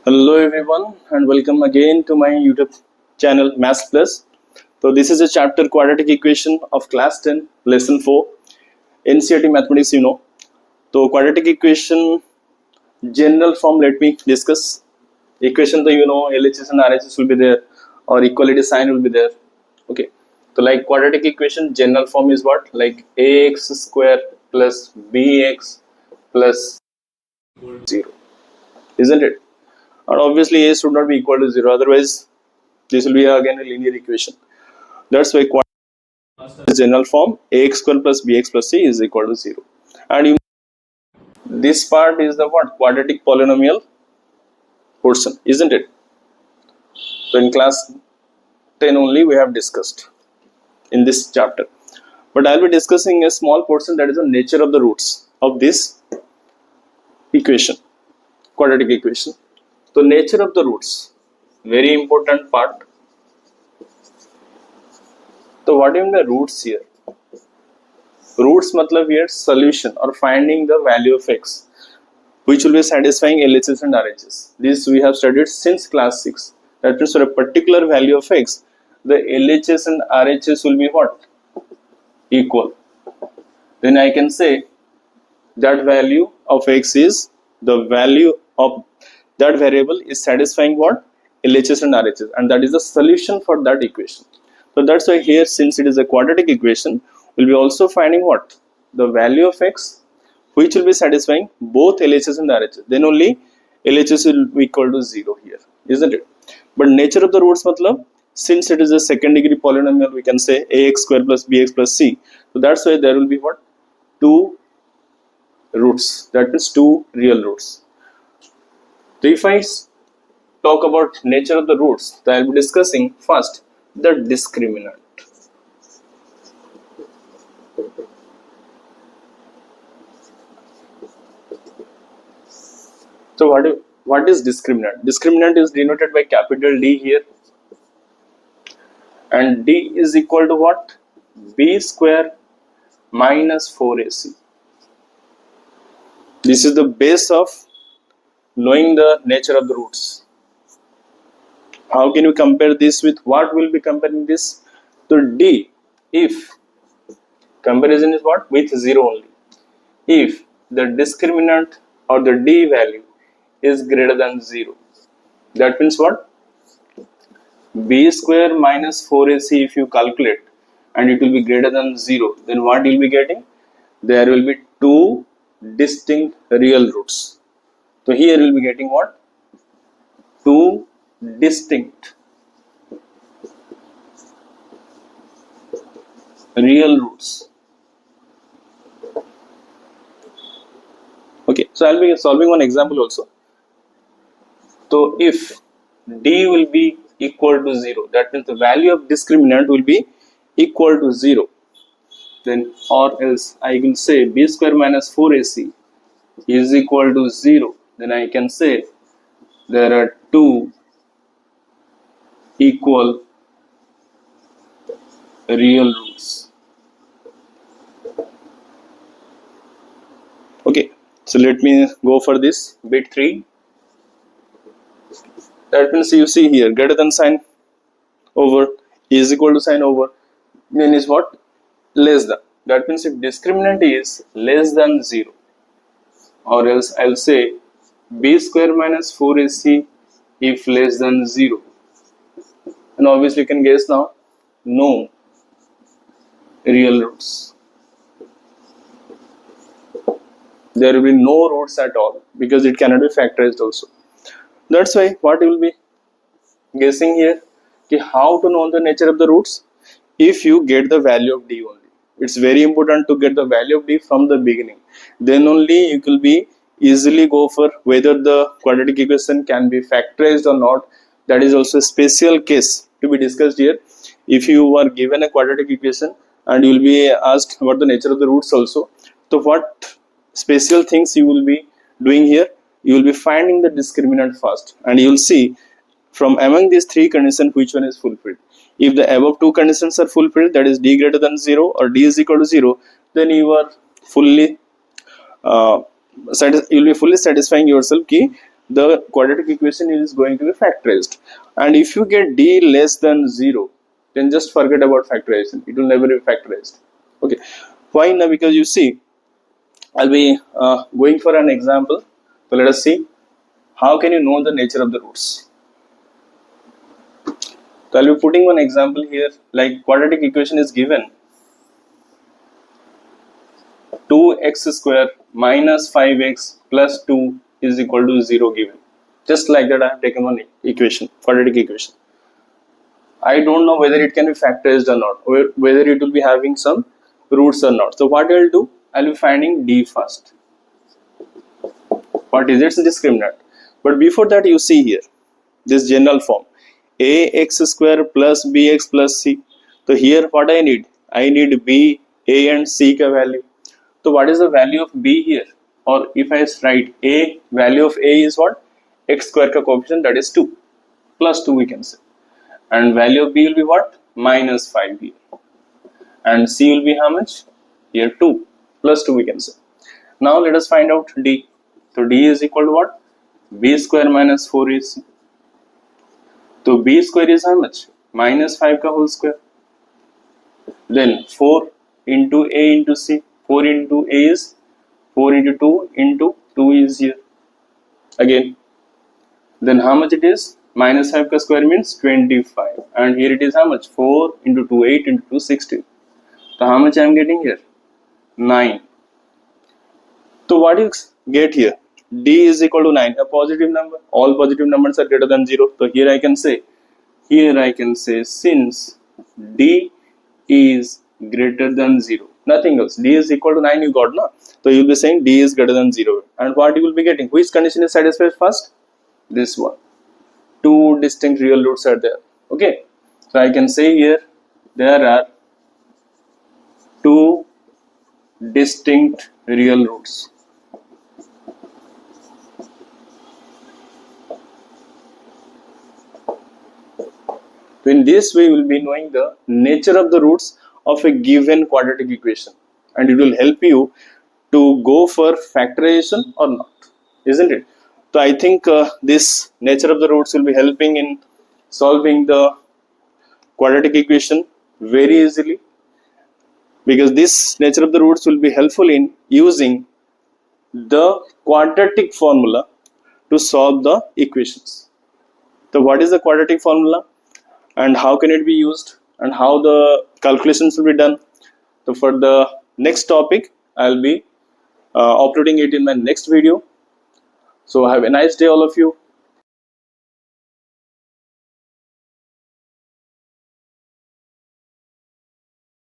Hello everyone and welcome again to my YouTube channel Maths Plus. So this is a chapter Quadratic Equation of class 10 lesson 4 NCERT Mathematics So Quadratic Equation general form, let me discuss. Equation LHS and RHS will be there or equality sign will be there. Okay. So like Quadratic Equation general form is what? Like ax square plus bx plus 0. Isn't it? And obviously a should not be equal to 0, otherwise this will be again a linear equation. That's why quadratic general form ax square plus bx plus c is equal to 0. And this part is the what? Quadratic polynomial portion, isn't it? So in class 10 only we have discussed in this chapter. But I'll be discussing a small portion, that is the nature of the roots of this equation, quadratic equation. So nature of the roots, very important part. So what are the roots here? Roots matlab here solution or finding the value of x which will be satisfying LHS and RHS. This we have studied since class 6. That means for a particular value of x, the LHS and RHS will be what? Equal. Then I can say that value of x is the value of that variable is satisfying what? LHS and RHS, and that is the solution for that equation. So that's why here, since it is a quadratic equation, we'll be also finding what? The value of x which will be satisfying both LHS and RHS. Then only LHS will be equal to 0 here, isn't it? But nature of the roots matlab, since it is a second degree polynomial, we can say ax square plus bx plus c. So that's why there will be what? Two roots, that means two real roots. So if I talk about nature of the roots, then I will be discussing first the discriminant. So what is discriminant? Discriminant is denoted by capital D here, and D is equal to what? B square minus 4AC. This is the base of knowing the nature of the roots. How can you compare this with what we'll be comparing this? So D, if comparison is what? With 0 only. If the discriminant or the D value is greater than 0, that means what? B square minus 4AC if you calculate and it will be greater than 0, then what you will be getting? There will be two distinct real roots. So here you will be getting what? Two distinct real roots. Okay, so I'll be solving one example also. So if D will be equal to 0, that means the value of discriminant will be equal to 0, then or else I will say B square minus 4AC is equal to 0, then I can say there are two equal real roots. Okay, so let me go for this bit 3. That means you see here greater than sign over is equal to sign over, then is what? Less than. That means if discriminant is less than 0, or else I'll say B square minus 4AC if less than 0. And obviously you can guess now, no real roots. There will be no roots at all because it cannot be factorized also. That's why what you will be guessing here, how to know the nature of the roots? If you get the value of D only. It's very important to get the value of D from the beginning. Then only you will be easily go for whether the quadratic equation can be factorized or not. That is also a special case to be discussed here. If you are given a quadratic equation and you will be asked about the nature of the roots also, so what special things you will be doing here? You will be finding the discriminant first, and you will see from among these three conditions which one is fulfilled. If the above two conditions are fulfilled, that is D greater than 0 or D is equal to 0, then you are fully you will be fully satisfying yourself ki the quadratic equation is going to be factorized. And if you get d less than 0, then just forget about factorization. It will never be factorized. Okay, why now? Because you see, I'll be going for an example. So let us see how can you know the nature of the roots. So I'll be putting one example here, like quadratic equation is given 2x square minus 5x plus 2 is equal to 0 given. Just like that I have taken one equation, quadratic equation. I don't know whether it can be factorized or not, or whether it will be having some roots or not. So what I will do, I will be finding d first. What is its discriminant? But before that, you see here this general form, ax square plus bx plus c. So here what I need b, a and c ka value. So what is the value of b here? Or if I write a, value of a is what? X square ka coefficient, that is 2, plus 2 we can say. And value of b will be what? Minus 5 here. And c will be how much? Here 2, plus 2 we can say. Now let us find out d. So d is equal to what? B square minus 4 is c. So b square is how much? Minus 5 ka whole square. Then 4 into a into c. 4 into a is 4 into 2 into 2 is here. Again. Then how much it is? Minus 5 ka square means 25. And here it is how much? 4 into 2, 8 into 2, 16. So how much I am getting here? 9. So what you get here? D is equal to 9, a positive number. All positive numbers are greater than 0. So here I can say since D is greater than 0, nothing else. D is equal to 9 you got, no? So you will be saying D is greater than 0. And what you will be getting? Which condition is satisfied first? This one. 2 distinct real roots are there. Okay. So I can say here there are 2 distinct real roots. So in this way, we will be knowing the nature of the roots of a given quadratic equation, and it will help you to go for factorization or not, isn't it? So I think this nature of the roots will be helping in solving the quadratic equation very easily, because this nature of the roots will be helpful in using the quadratic formula to solve the equations. So what is the quadratic formula? And how can it be used, and how the calculations will be done? So for the next topic, I'll be uploading it in my next video. So have a nice day all of you.